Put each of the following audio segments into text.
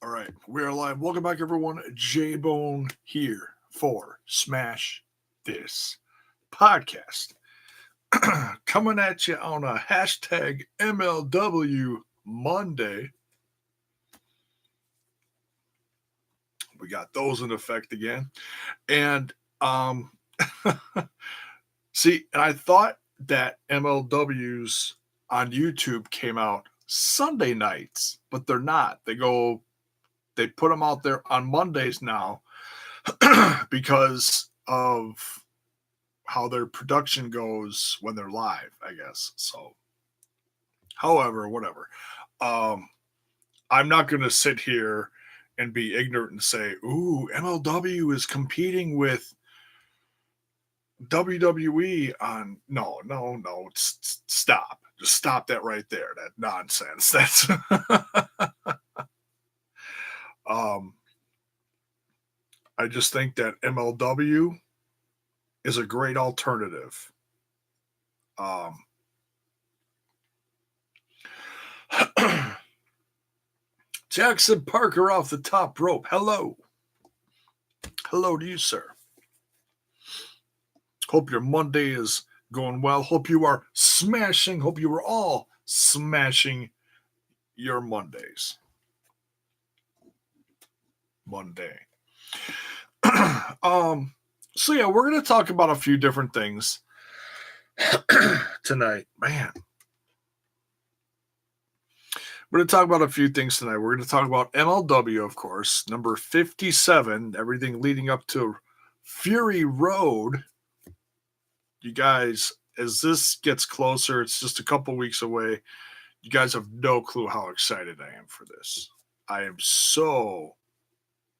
All right, we are live. Welcome back, everyone. J Bone here for Smash This Podcast. Coming at you on a hashtag MLW Monday. We got those in effect again. And see, and I thought that MLWs on YouTube came out Sunday nights, but they're not. They put them out there on Mondays now because of how their production goes when they're live, I guess. So, however, whatever. I'm not going to sit here and be ignorant and say, ooh, MLW is competing with WWE on. No. Stop. Just stop that right there. That nonsense. That's. I just think that MLW is a great alternative. Jackson Parker off the top rope. Hello. Hello to you, sir. Hope your Monday is going well. Hope you are smashing. Hope you are all smashing your Mondays. Monday. So yeah, we're going to talk about a few different things tonight. Man. We're going to talk about a few things tonight. We're going to talk about MLW, of course, number 57, everything leading up to Fury Road. You guys, as this gets closer, it's just a couple weeks away. You guys have no clue how excited I am for this. I am so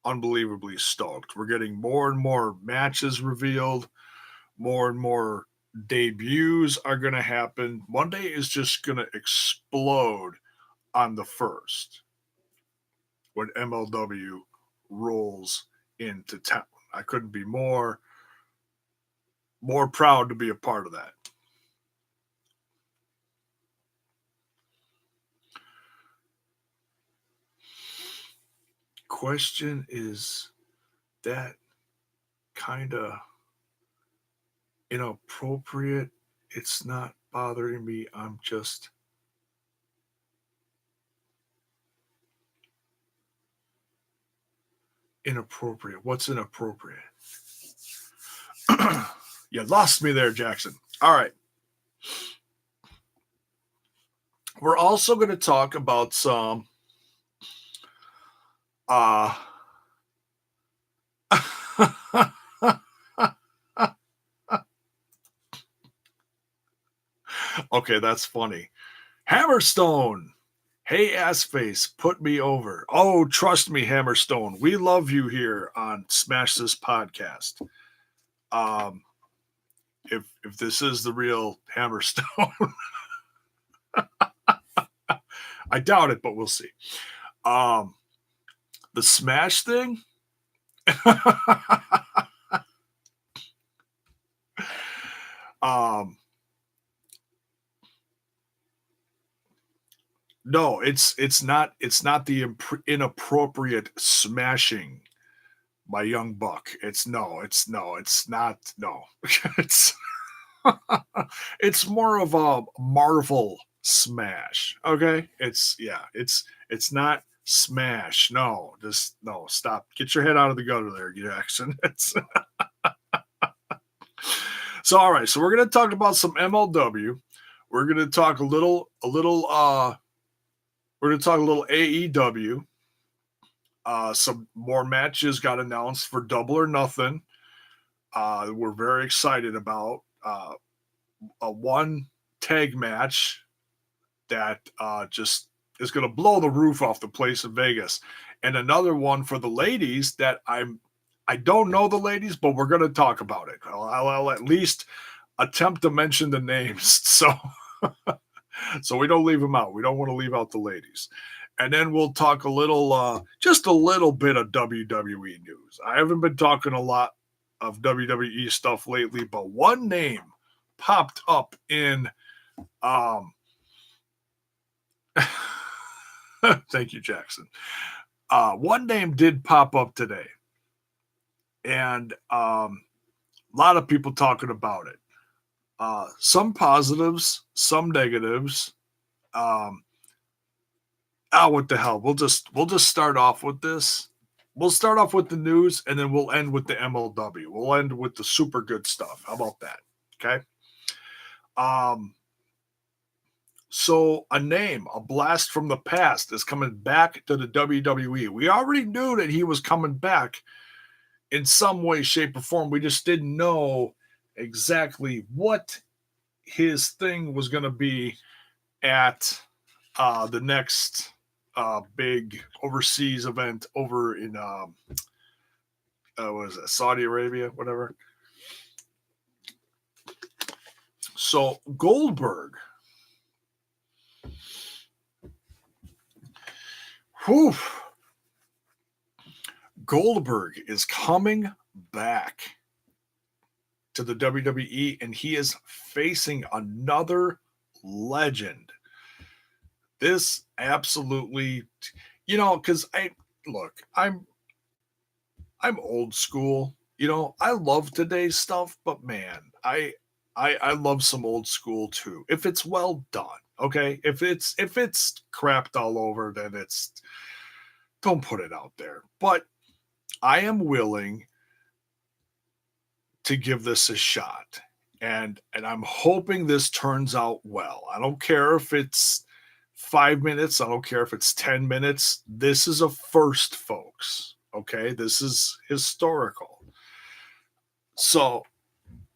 unbelievably stoked. We're getting more and more matches revealed. More and more debuts are going to happen. Monday is just going to explode on the 1st when MLW rolls into town. I couldn't be more proud to be a part of that. Question is that kind of inappropriate? It's not bothering me. I'm just inappropriate. What's inappropriate? You lost me there, Jackson. All right. We're also going to talk about some okay, that's funny. Hammerstone. Hey, Assface, put me over. Oh, trust me, Hammerstone. We love you here on Smash This Podcast. If this is the real Hammerstone, I doubt it, but we'll see. The Smash thing. No, it's not the inappropriate smashing my young buck. It's not. No, it's more of a Marvel smash. Okay, it's not smash. No, just no. Stop. Get your head out of the gutter there, Jackson. So all right, so we're gonna talk about some MLW. We're gonna talk a little AEW. Some more matches got announced for Double or Nothing. We're very excited about a one tag match that just is going to blow the roof off the place in Vegas, and another one for the ladies that I don't know the ladies, but we're going to talk about it. I'll at least attempt to mention the names, so we don't leave them out. We don't want to leave out the ladies. And then we'll talk just a little bit of WWE news. I haven't been talking a lot of WWE stuff lately, but one name popped up in thank you, Jackson. One name did pop up today, and a lot of people talking about it. Some positives, some negatives. Um, what the hell? We'll just start off with this. We'll start off with the news, and then we'll end with the MLW. We'll end with the super good stuff. How about that? Okay. Um, so a name, a blast from the past, is coming back to the WWE. We already knew that he was coming back in some way, shape, or form. We just didn't know exactly what his thing was going to be at the next big overseas event over in what is it, Saudi Arabia, whatever. So Goldberg, whew, Goldberg is coming back to the WWE, and he is facing another legend. This absolutely, because I'm old school. I love today's stuff, but man, I love some old school too. If it's well done, okay. If it's crapped all over, then it's don't put it out there. But I am willing to give this a shot. And I'm hoping this turns out well. I don't care if it's 5 minutes, I don't care if it's 10 minutes. This is a first, folks. Okay. This is historical. So,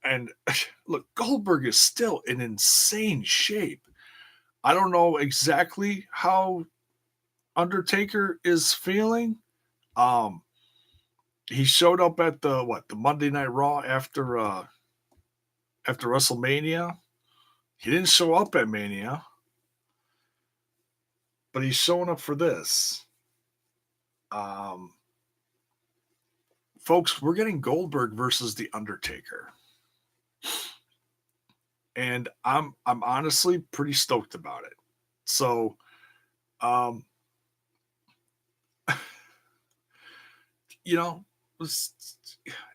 and look, Goldberg is still in insane shape. I don't know exactly how Undertaker is feeling. Um, he showed up at the Monday Night Raw after WrestleMania. He didn't show up at Mania, but he's showing up for this. Um, Folks, we're getting Goldberg versus the Undertaker, and I'm honestly pretty stoked about it. So, um, you know,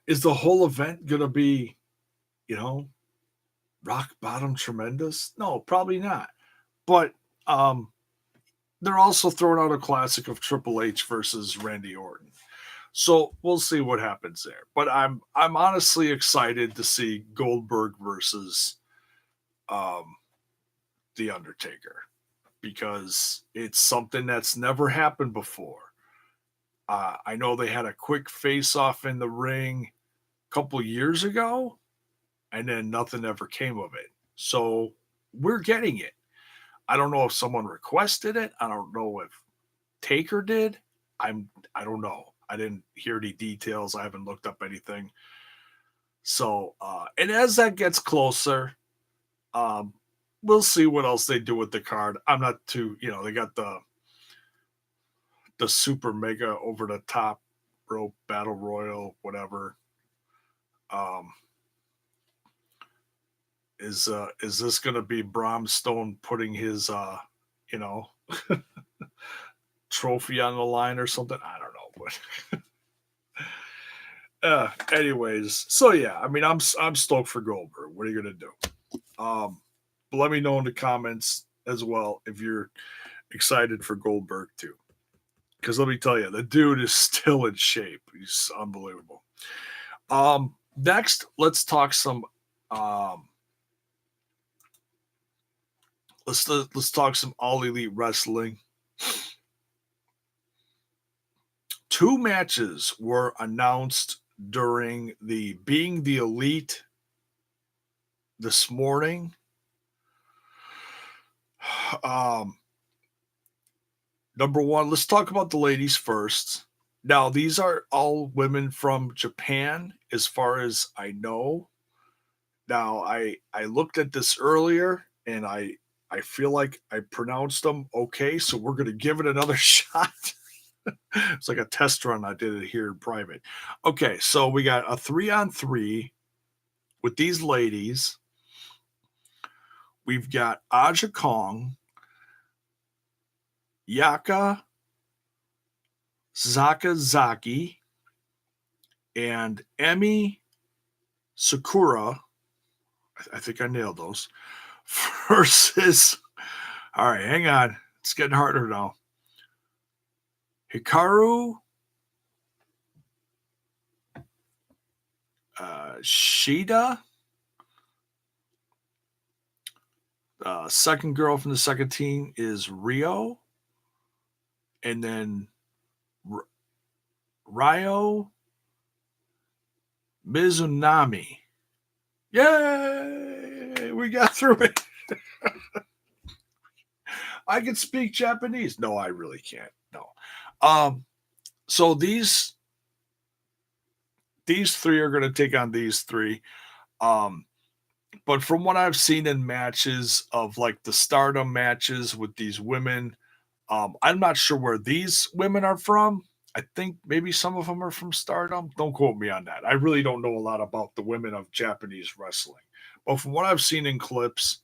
is the whole event gonna be, you know, rock bottom tremendous? No, probably not. But um, they're also throwing out a classic of Triple H versus Randy Orton. So we'll see what happens there. But I'm honestly excited to see Goldberg versus um, the Undertaker because it's something that's never happened before. I know they had a quick face off in the ring a couple years ago, and then nothing ever came of it. So we're getting it. I don't know if someone requested it. I don't know if Taker did. I don't know. I didn't hear any details. I haven't looked up anything. So and as that gets closer, um, we'll see what else they do with the card. I'm not too, they got the super mega over the top rope battle royal, whatever. Um, is this going to be Bram Stone putting his you know trophy on the line or something? I don't know, but anyways, so yeah, I mean, I'm stoked for Goldberg. What are you gonna do? But let me know in the comments as well if you're excited for Goldberg too, because let me tell you, the dude is still in shape. He's unbelievable. Next, Um, let's talk some All Elite Wrestling. Two matches were announced during the Being the Elite this morning. Um, Number one, let's talk about the ladies first. Now, these are all women from Japan, as far as I know. Now, I looked at this earlier, and I feel like I pronounced them okay, so we're going to give it another shot. It's like a test run. I did it here in private. Okay, so we got a 3-on-3 with these ladies. We've got Aja Kong, Yaka Zakazaki and Emi Sakura. I think I nailed those. Versus, all right, hang on. It's getting harder now. Hikaru Shida. Second girl from the second team is Rio. And then Ryo Mizunami. Yay! We got through it. I can speak Japanese. No, I really can't. No. So these three are going to take on these three. But from what I've seen in matches of like the Stardom matches with these women, I'm not sure where these women are from. I think maybe some of them are from Stardom. Don't quote me on that. I really don't know a lot about the women of Japanese wrestling. But from what I've seen in clips,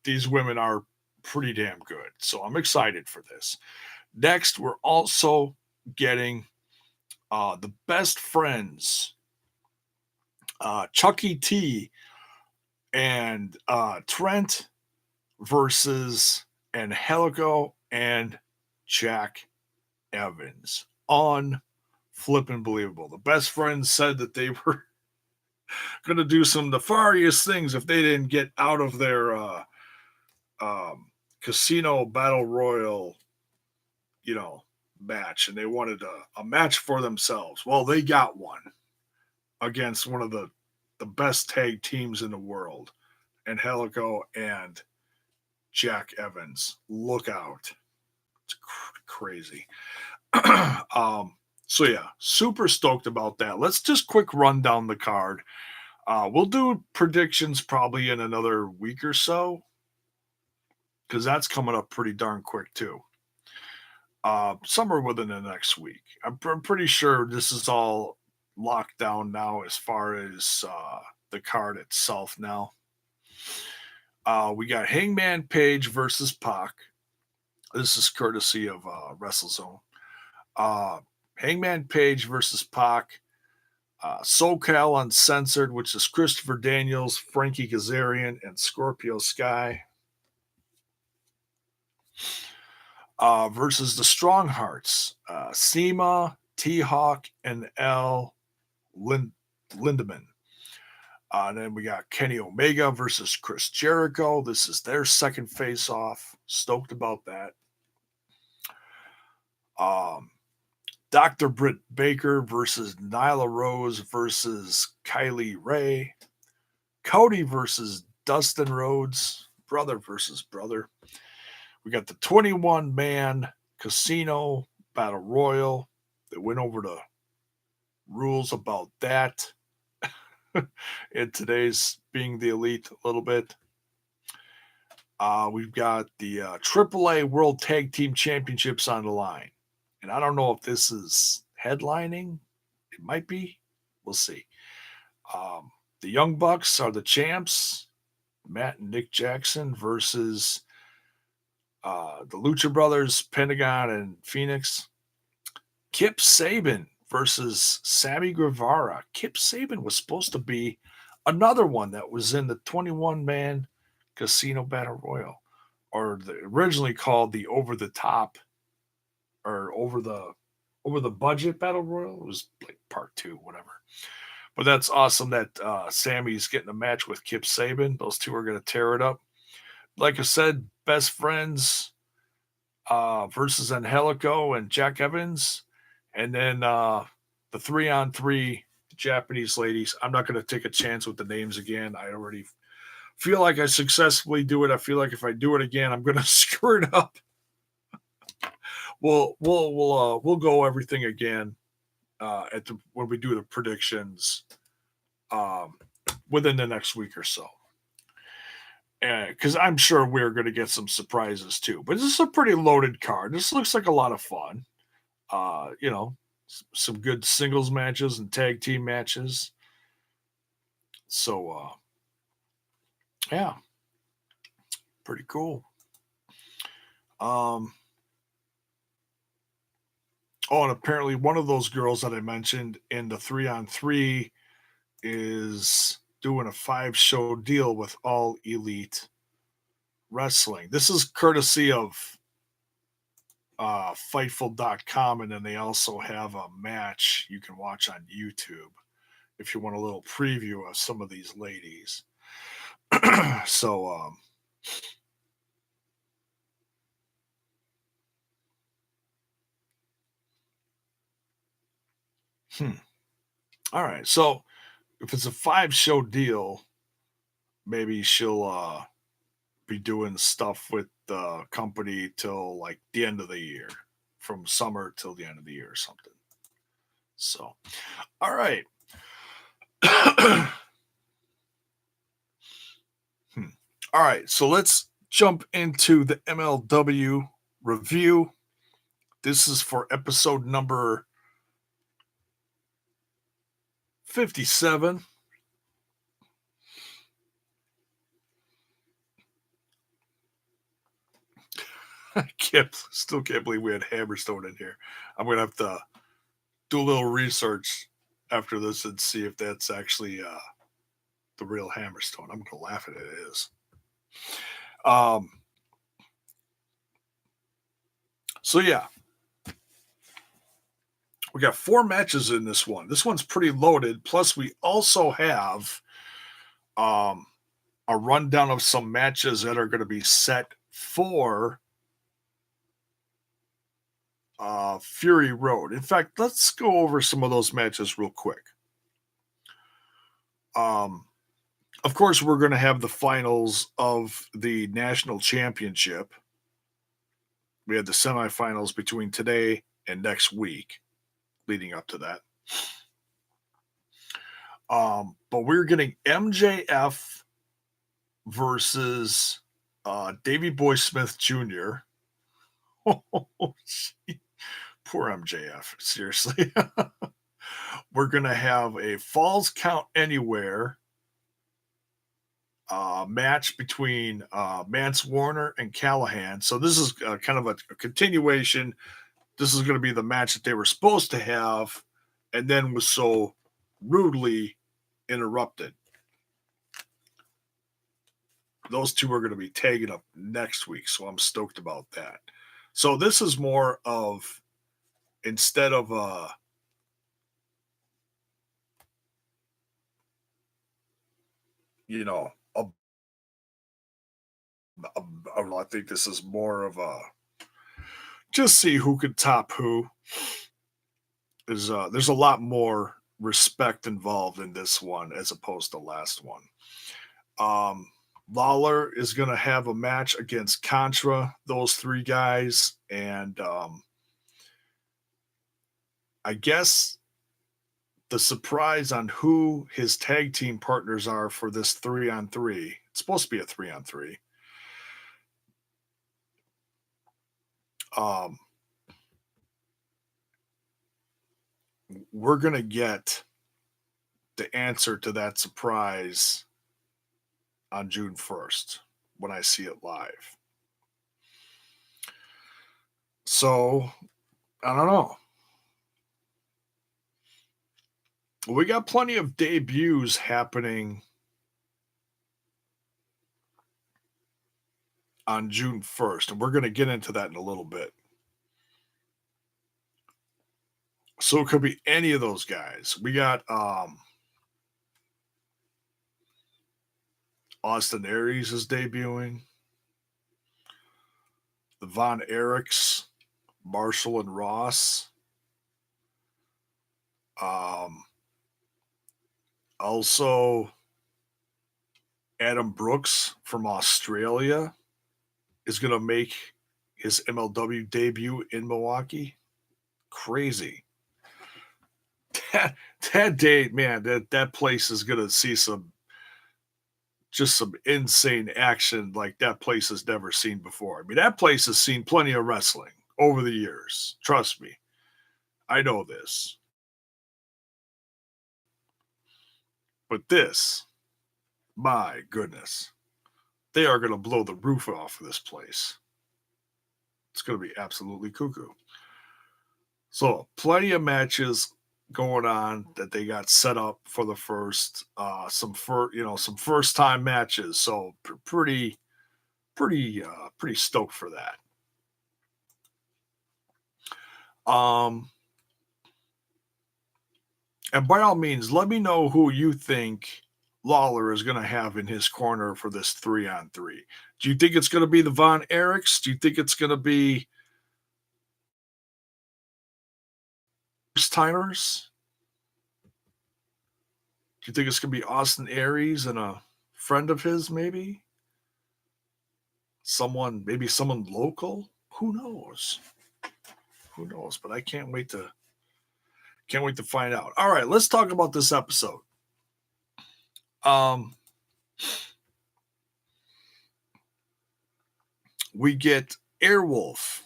these women are pretty damn good. So I'm excited for this. Next, we're also getting the best friends, Chucky T and Trent versus Angelico and Jack Evans. Flippin' believable. The best friends said that they were going to do some nefarious things if they didn't get out of their casino battle royal, match, and they wanted a match for themselves. Well, they got one against one of the best tag teams in the world, Angelico and Jack Evans. Look out. It's crazy. So yeah, super stoked about that. Let's just quick run down the card. We'll do predictions probably in another week or so, because that's coming up pretty darn quick too. Somewhere within the next week. I'm pretty sure this is all locked down now as far as the card itself now. We got Hangman Page versus Pac. This is courtesy of WrestleZone. Hangman Page versus Pac. SoCal Uncensored, which is Christopher Daniels, Frankie Kazarian, and Scorpio Sky. Versus the Strong Hearts, Seema, T-Hawk, and L. Lindemann. And then we got Kenny Omega versus Chris Jericho. This is their second face-off. Stoked about that. Dr. Britt Baker versus Nyla Rose versus Kylie Ray. Cody versus Dustin Rhodes. Brother versus brother. We got the 21-man casino battle royal that went over the rules about that in today's Being the Elite a little bit. We've got the AAA World Tag Team Championships on the line. And I don't know if this is headlining. It might be. We'll see. The Young Bucks are the champs. Matt and Nick Jackson versus the Lucha Brothers, Pentagon and Phoenix. Kip Sabian versus Sammy Guevara. Kip Sabian was supposed to be another one that was in the 21-man Casino Battle Royal, or originally called the Over the Top or Over the Budget Battle Royal. It was like part 2, whatever. But that's awesome that Sammy's getting a match with Kip Sabian. Those two are going to tear it up. Like I said, best friends versus Angelico and Jack Evans. And then the 3-on-3 Japanese ladies. I'm not going to take a chance with the names again. I already feel like I successfully do it. I feel like if I do it again, I'm going to screw it up. We'll go everything again when we do the predictions within the next week or so. Because I'm sure we're going to get some surprises too. But this is a pretty loaded card. This looks like a lot of fun. Some good singles matches and tag team matches. So, yeah, pretty cool. Oh, and apparently one of those girls that I mentioned in the 3-on-3 is doing a 5-show deal with All Elite Wrestling. This is courtesy of Fightful.com, and then they also have a match you can watch on YouTube if you want a little preview of some of these ladies. So, hmm. All right. So if it's a 5-show deal, maybe she'll be doing stuff with the company till like the end of the year, from summer till the end of the year or something. So, all right. Hmm. All right. So let's jump into the MLW review. This is for episode number 57. Still can't believe we had Hammerstone in here. I'm gonna have to do a little research after this and see if that's actually the real Hammerstone. I'm gonna laugh at it. It is. Um. So yeah, we got 4 matches in this one. This one's pretty loaded. Plus, we also have um a rundown of some matches that are going to be set for Fury Road. In fact, let's go over some of those matches real quick. Um, of course, we're going to have the finals of the national championship. We had the semifinals between today and next week, leading up to that. But we're getting MJF versus Davey Boy Smith Jr. Oh, poor MJF. Seriously. We're going to have a Falls Count Anywhere match between Mance Warner and Callahan. So this is kind of a continuation. This is going to be the match that they were supposed to have and then was so rudely interrupted. Those two are going to be tagging up next week, so I'm stoked about that. So this is more of, instead of you know, I think this is more of a just see who could top who. There's a lot more respect involved in this one as opposed to last one. Um, Lawler is going to have a match against Contra, those 3 guys, and I guess the surprise on who his tag team partners are for this 3-on-3. It's supposed to be a 3-on-3. Um, we're going to get the answer to that surprise on June 1st when I see it live. So, I don't know. We got plenty of debuts happening on June 1st, and we're going to get into that in a little bit. So it could be any of those guys. We got Austin Aries is debuting. The Von Erichs, Marshall and Ross. Also, Adam Brooks from Australia is going to make his MLW debut in Milwaukee. Crazy. That day, man, that place is going to see some insane action like that place has never seen before. I mean, that place has seen plenty of wrestling over the years. Trust me. I know this. But this, my goodness, they are going to blow the roof off of this place. It's going to be absolutely cuckoo. So plenty of matches going on that they got set up for the first some first time matches. So pretty stoked for that. Um and by all means, let me know who you think Lawler is going to have in his corner for this 3-on-3. Do you think it's going to be the Von Erichs? Do you think it's going to be first timers? Do you think it's going to be Austin Aries and a friend of his, maybe? Maybe someone local? Who knows? Who knows? But I can't wait to find out. All right, let's talk about this episode. Um, we get Airwolf,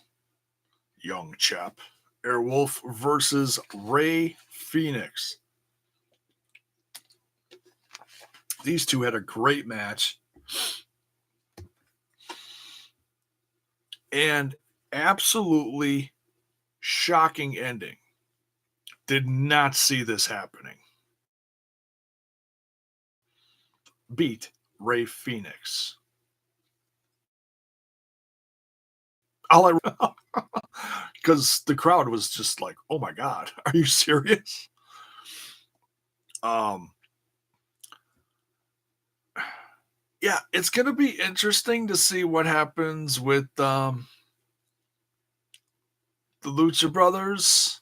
young chap. Airwolf versus Ray Phoenix. These two had a great match. And absolutely shocking ending. Did not see this happening. Beat Ray Phoenix. All I because the crowd was just like, "Oh my god, are you serious?" Um, yeah, it's gonna be interesting to see what happens with the Lucha Brothers.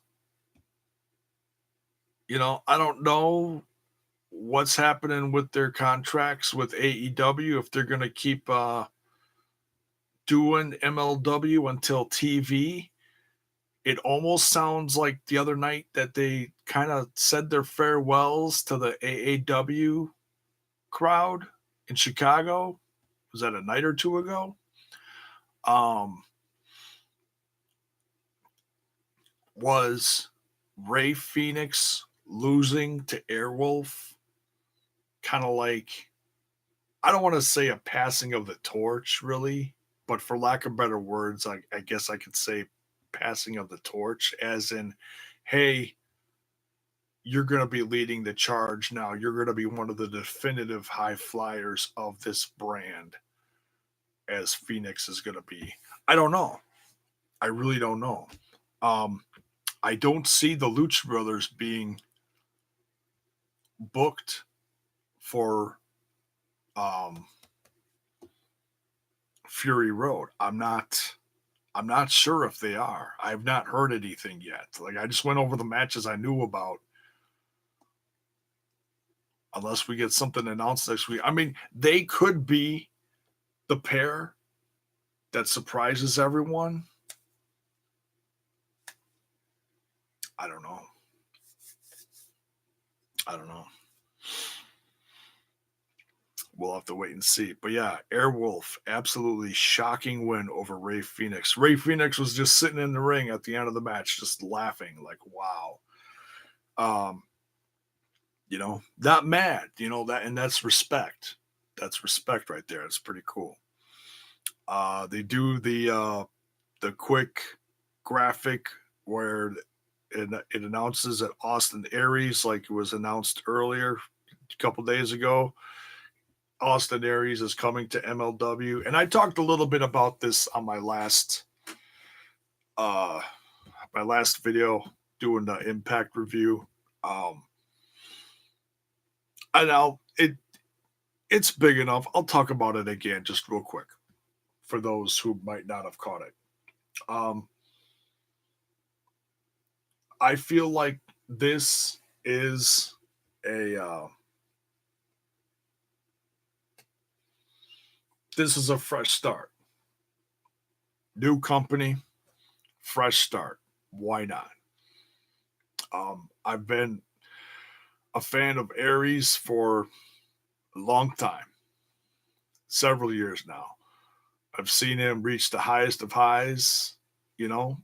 I don't know what's happening with their contracts with AEW if they're gonna keep doing MLW until TV. It almost sounds like the other night that they kind of said their farewells to the AAW crowd in Chicago. Was that a night or two ago? Um, was Ray Phoenix losing to Airwolf kind of like, I don't want to say a passing of the torch, really, but for lack of better words, I guess I could say passing of the torch, as in, hey, you're going to be leading the charge now. You're going to be one of the definitive high flyers of this brand, as Phoenix is going to be. I don't know. I really don't know. Um, I don't see the Lucha Brothers being booked for um, Fury Road. I'm not sure if they are. I've not heard anything yet. Like, I just went over the matches I knew about. Unless we get something announced next week. I mean, they could be the pair that surprises everyone. I don't know. I don't know. We'll have to wait and see. But yeah, Airwolf, absolutely shocking win over Ray Phoenix. Ray Phoenix was just sitting in the ring at the end of the match, just laughing, like, wow. Um, not mad, that, and that's respect. That's respect right there. It's pretty cool. They do the quick graphic where it announces that Austin Aries, like it was announced earlier a couple days ago, Austin Aries is coming to MLW. And I talked a little bit about this on uh my last video doing the Impact review. Um and it's big enough. I'll talk about it again just real quick for those who might not have caught it. Um I feel like this is a fresh start. New company, fresh start. Why not? I've been a fan of Aries for a long time, several years now. I've seen him reach the highest of highs,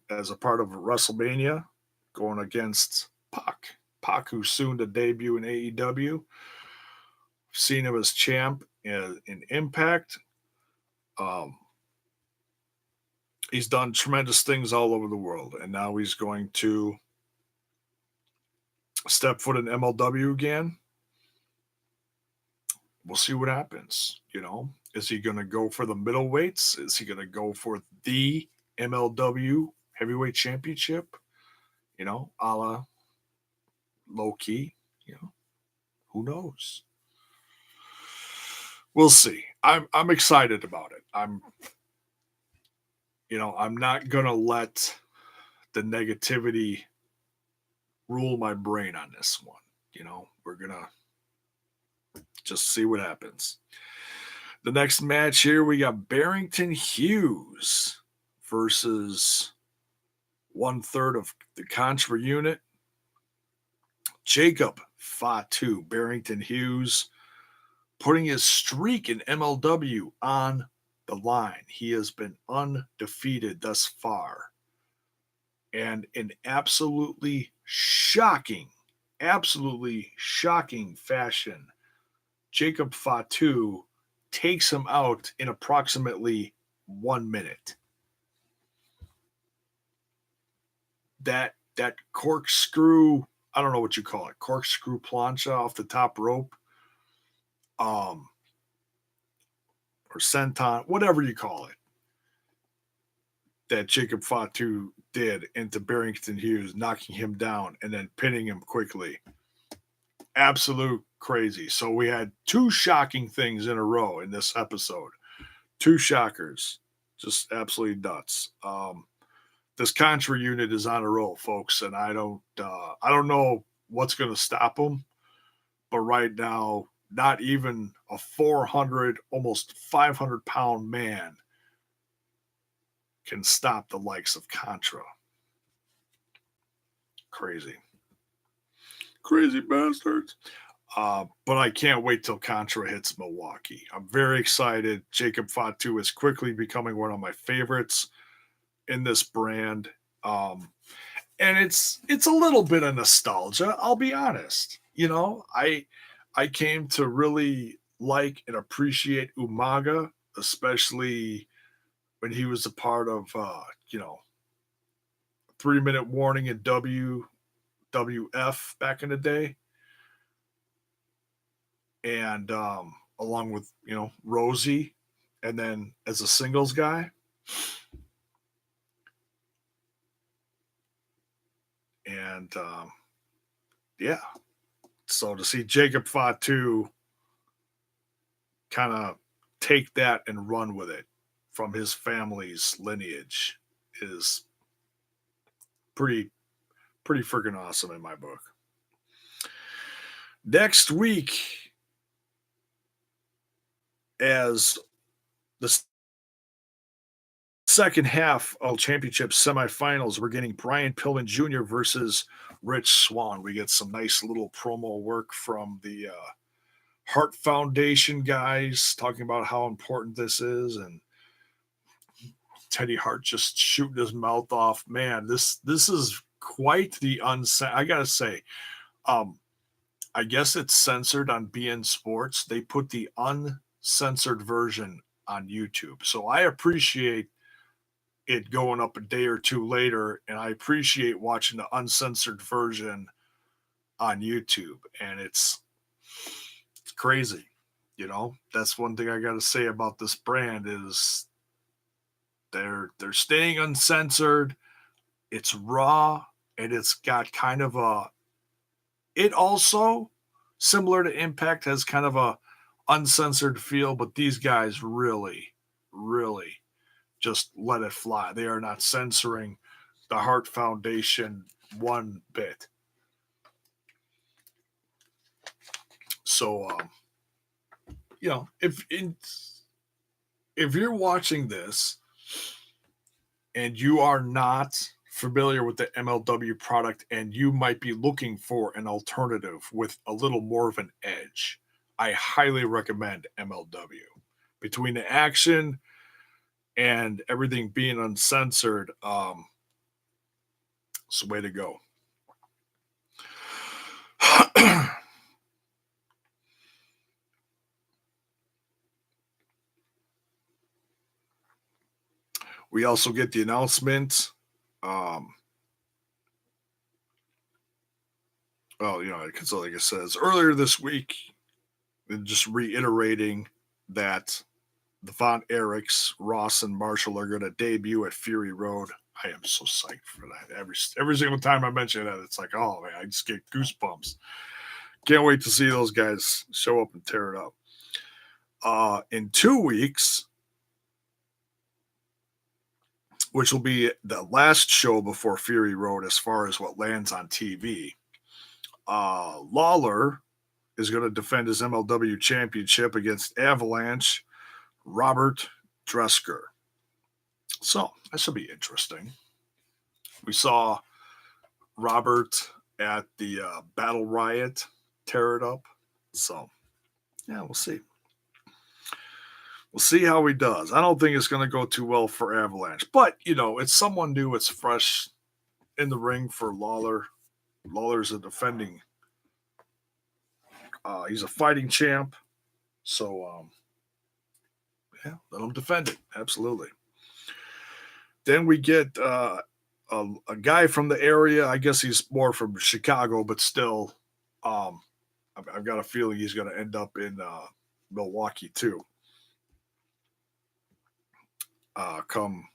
as a part of WrestleMania, going against Pac. Pac, who's soon to debut in AEW. Seen him as champ in Impact. Um, He's done tremendous things all over the world, and now he's going to step foot in MLW again. We'll see what happens. Is he going to go for the middleweights? Is he going to go for the MLW heavyweight championship? A la low key. Who knows? We'll see. I'm excited about it. I'm not gonna let the negativity rule my brain on this one. We're gonna just see what happens. The next match here, we got Barrington Hughes versus 1/3 of the Contra unit, Jacob Fatu. Barrington Hughes putting his streak in MLW on the line. He has been undefeated thus far. And in absolutely shocking fashion, Jacob Fatu takes him out in approximately 1 minute. That corkscrew, I don't know what you call it, corkscrew plancha off the top rope, or senton, whatever you call it, that Jacob Fatu did into Barrington Hughes, knocking him down and then pinning him quickly. Absolute crazy. So we had 2 shocking things in a row in this episode. 2 shockers. Just absolutely nuts. This Contra unit is on a roll, folks, and I don't know what's going to stop them. But right now, not even a 400, almost 500-pound man can stop the likes of Contra. Crazy bastards. But I can't wait till Contra hits Milwaukee. I'm very excited. Jacob Fatu is quickly becoming one of my favorites in this brand. And it's a little bit of nostalgia, I'll be honest. I came to really like and appreciate Umaga, especially when he was a part of 3-minute warning in WWF back in the day. And along with, Rosie, and then as a singles guy. And yeah, so to see Jacob Fatu kind of take that and run with it from his family's lineage is pretty freaking awesome in my book. Next week, as the second half of championship semifinals, we're getting Brian Pillman Jr. versus Rich Swann. We get some nice little promo work from the Hart Foundation guys talking about how important this is, and Teddy Hart just shooting his mouth off. Man, this is quite the I gotta say, I guess it's censored on BN Sports. They put the uncensored version on YouTube, so I appreciate it going up a day or two later, and I appreciate watching the uncensored version on YouTube. And it's crazy. That's one thing I got to say about this brand is they're staying uncensored. It's raw, and it's got kind of it also, similar to Impact, has kind of a uncensored feel, but these guys really just let it fly. They are not censoring the Hart Foundation one bit. So, if you're watching this and you are not familiar with the MLW product and you might be looking for an alternative with a little more of an edge, I highly recommend MLW. Between the action and everything being uncensored, it's the way to go. We also get the announcement. Well, because like it says earlier this week, and just reiterating that the Von Erichs, Ross, and Marshall are going to debut at Fury Road. I am so psyched for that. Every single time I mention that, it's like, oh man, I just get goosebumps. Can't wait to see those guys show up and tear it up. In 2 weeks, which will be the last show before Fury Road as far as what lands on TV, Lawler is going to defend his MLW championship against Avalanche Robert Dresker. So that should be interesting. We saw Robert at the Battle Riot tear it up. So, yeah, we'll see. We'll see how he does. I don't think it's going to go too well for Avalanche, but it's someone new. It's fresh in the ring for Lawler. Lawler's a defending. He's a fighting champ, so yeah, let him defend it. Absolutely. Then we get a guy from the area. I guess he's more from Chicago, but still, I've got a feeling he's going to end up in Milwaukee too. Come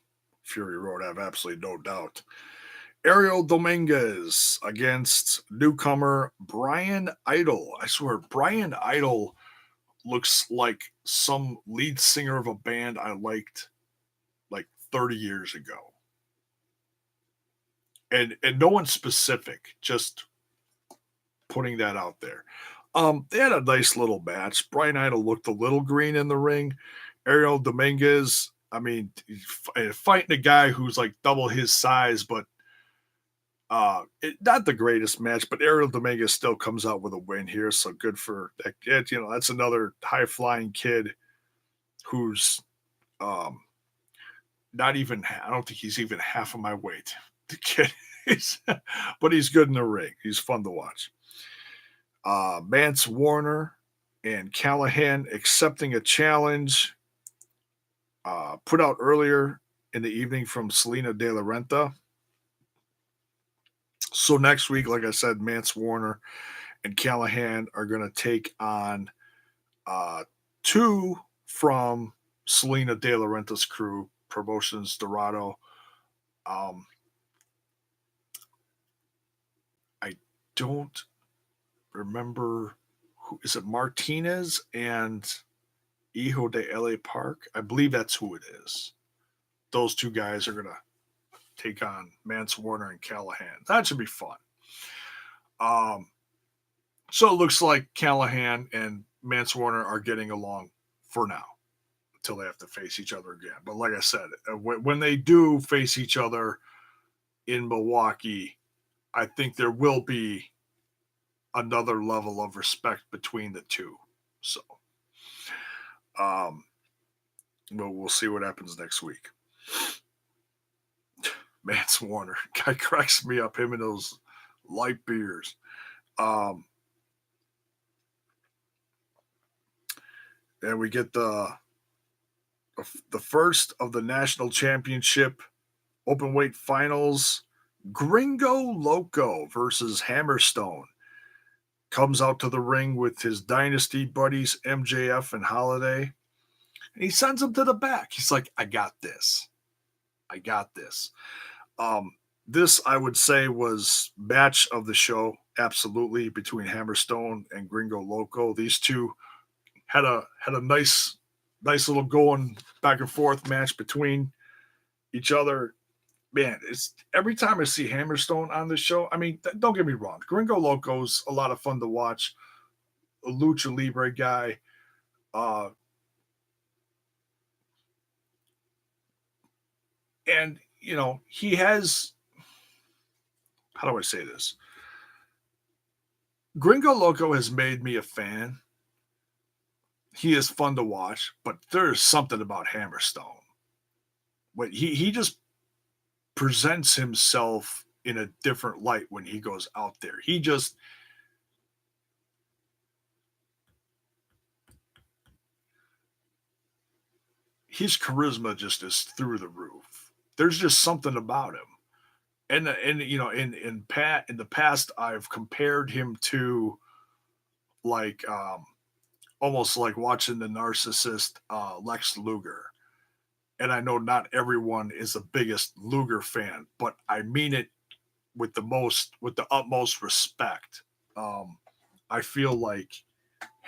Fury Road, I have absolutely no doubt. Ariel Dominguez against newcomer Brian Idol. I swear, Brian Idol looks like some lead singer of a band I liked like 30 years ago. And no one specific, just putting that out there. They had a nice little match. Brian Idol looked a little green in the ring. Ariel Dominguez, I mean, fighting a guy who's like double his size, but not the greatest match, but Ariel Dominguez still comes out with a win here. So good for that. That's another high flying kid who's not even, I don't think he's even half of my weight. The kid is, but he's good in the ring. He's fun to watch. Mance Warner and Callahan accepting a challenge put out earlier in the evening from Selena De La Renta. So next week, like I said, Mance Warner and Callahan are going to take on two from Selena De La Renta's crew, Promotions Dorado. I don't remember who is it. Martinez and Hijo de LA Park. I believe that's who it is. Those two guys are going to take on Mance Warner and Callahan. That should be fun. So it looks like Callahan and Mance Warner are getting along for now until they have to face each other again. But like I said, when they do face each other in Milwaukee, I think there will be another level of respect between the two. So we'll see what happens next week. Mance Warner, guy cracks me up. Him and those light beers. And we get the first of the national championship open weight finals. Gringo Loco versus Hammerstone comes out to the ring with his dynasty buddies MJF and Holiday, and he sends them to the back. He's like, I got this. This, I would say, was match of the show, absolutely, between Hammerstone and Gringo Loco. These two had a nice little going back and forth match between each other. Man, it's every time I see Hammerstone on this show, I mean, don't get me wrong, Gringo Loco's a lot of fun to watch, a lucha libre guy. And he has, how do I say this? Gringo Loco has made me a fan. He is fun to watch, but there's something about Hammerstone. When he just presents himself in a different light when he goes out there. His charisma just is through the roof. there's just something about him. And you know, in the past, I've compared him to like almost like watching the narcissist Lex Luger. And I know not everyone is the biggest Luger fan, but I mean it with the utmost respect. Um, I feel like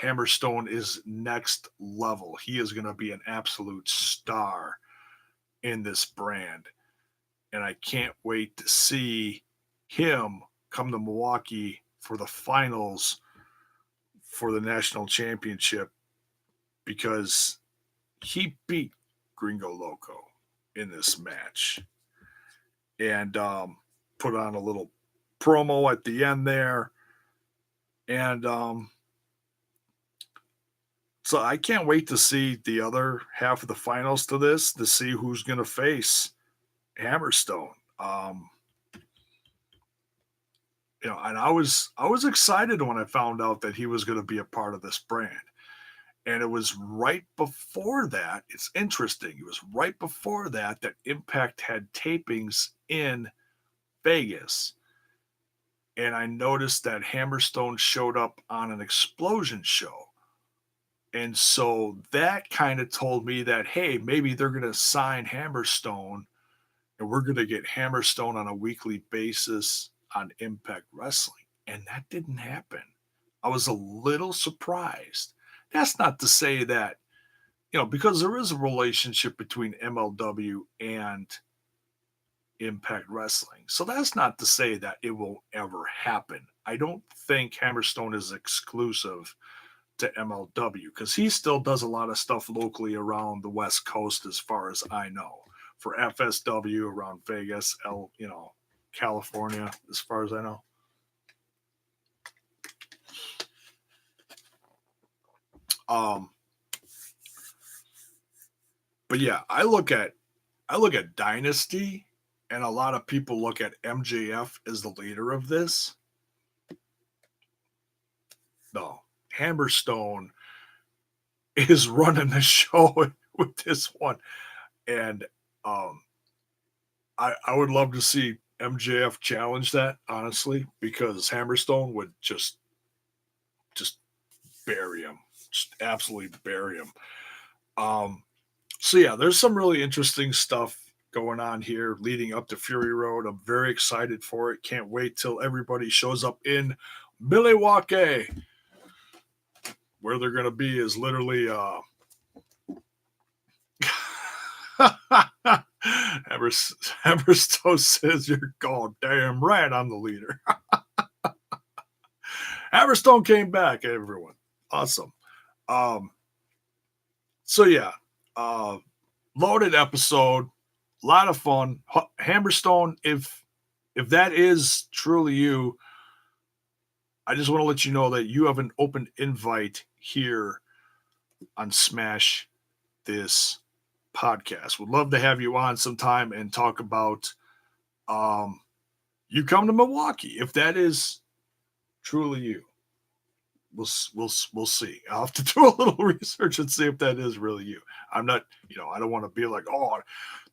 Hammerstone is next level. He is going to be an absolute star in this brand, and I can't wait to see him come to Milwaukee for the finals for the national championship because he beat Gringo Loco in this match and put on a little promo at the end there. And so I can't wait to see the other half of the finals to this to see who's going to face Hammerstone. You know, and I was excited when I found out that he was going to be a part of this brand. And it was right before that. It's interesting. It was right before that that Impact had tapings in Vegas. And I noticed that Hammerstone showed up on an Explosion show. And so that kind of told me that, hey, maybe they're going to sign Hammerstone and we're going to get Hammerstone on a weekly basis on Impact Wrestling. And that didn't happen. I was a little surprised. That's not to say that, you know, because there is a relationship between MLW and Impact Wrestling. So that's not to say that it will ever happen. I don't think Hammerstone is exclusive to MLW because he still does a lot of stuff locally around the West Coast, as far as I know, for FSW around Vegas, California, as far as I know. But yeah, I look at Dynasty, and a lot of people look at MJF as the leader of this. No, Hammerstone is running the show with this one, and I would love to see MJF challenge that, honestly, because Hammerstone would just bury him, just absolutely bury him. So yeah, there's some really interesting stuff going on here leading up to Fury Road. I'm very excited for it. Can't wait till everybody shows up in Milwaukee. Where they're going to be is literally Hammerstone says you're goddamn right, I'm the leader. Hammerstone came back, everyone. Awesome. So yeah, loaded episode, a lot of fun. Hammerstone, if that is truly you, I just want to let you know that you have an open invite here on Smash This Podcast. Would love to have you on sometime and talk about you come to Milwaukee. If that is truly you, we'll see. I'll have to do a little research and see if that is really you. I'm not, I don't want to be like, oh,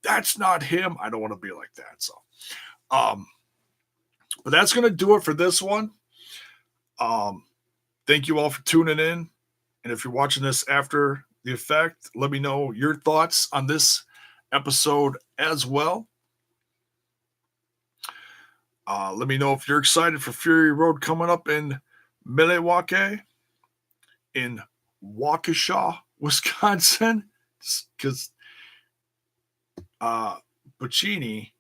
that's not him. I don't want to be like that. So, but that's going to do it for this one. Thank you all for tuning in. And if you're watching this after the effect, let me know your thoughts on this episode as well. Let me know if you're excited for Fury Road coming up in Milwaukee, in Waukesha, Wisconsin, because Buccini,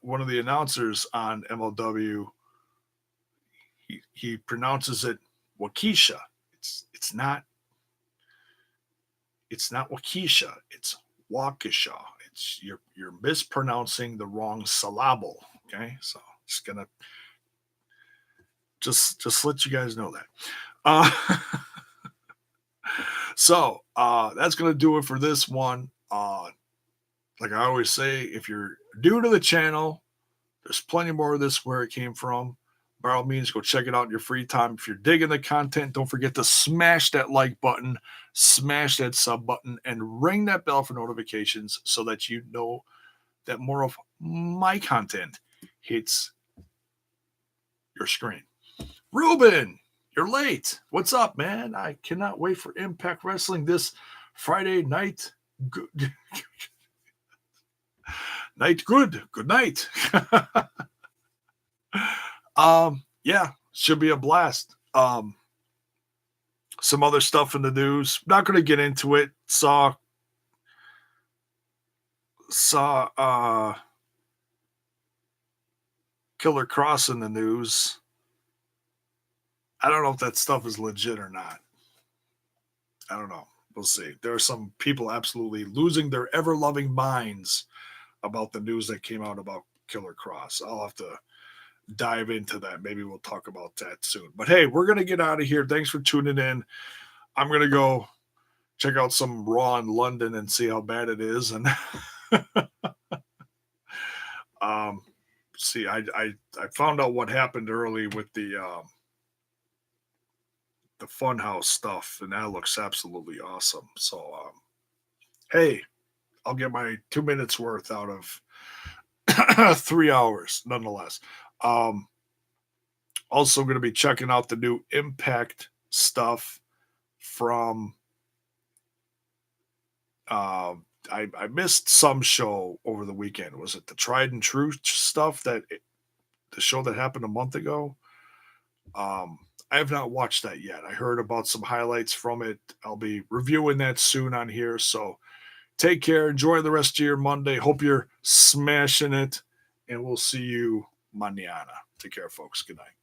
one of the announcers on MLW, he pronounces it Waukesha. It's not Waukesha. It's Waukesha. It's you're mispronouncing the wrong syllable. Okay, so just gonna just let you guys know that. So that's gonna do it for this one. Like I always say, if you're new to the channel, there's plenty more of this where it came from. By all means, go check it out in your free time. If you're digging the content, don't forget to smash that like button, smash that sub button, and ring that bell for notifications so that you know that more of my content hits your screen. Ruben, you're late. What's up, man? I cannot wait for Impact Wrestling this Friday night. Good night. Good night. Yeah, should be a blast. Some other stuff in the news. Not going to get into it. Saw Killer Cross in the news. I don't know if that stuff is legit or not. I don't know. We'll see. There are some people absolutely losing their ever loving minds about the news that came out about Killer Cross. I'll have to dive into that. Maybe we'll talk about that soon. But hey, we're going to get out of here. Thanks for tuning in. I'm going to go check out some Raw in London and see how bad it is. And see, I found out what happened early with the Funhouse stuff, and that looks absolutely awesome. So, hey, I'll get my 2 minutes worth out of 3 hours, nonetheless. Also, going to be checking out the new Impact stuff from. I missed some show over the weekend. Was it the Tried and True stuff the show that happened a month ago? I have not watched that yet. I heard about some highlights from it. I'll be reviewing that soon on here. So take care. Enjoy the rest of your Monday. Hope you're smashing it. And we'll see you mañana. Take care, folks. Good night.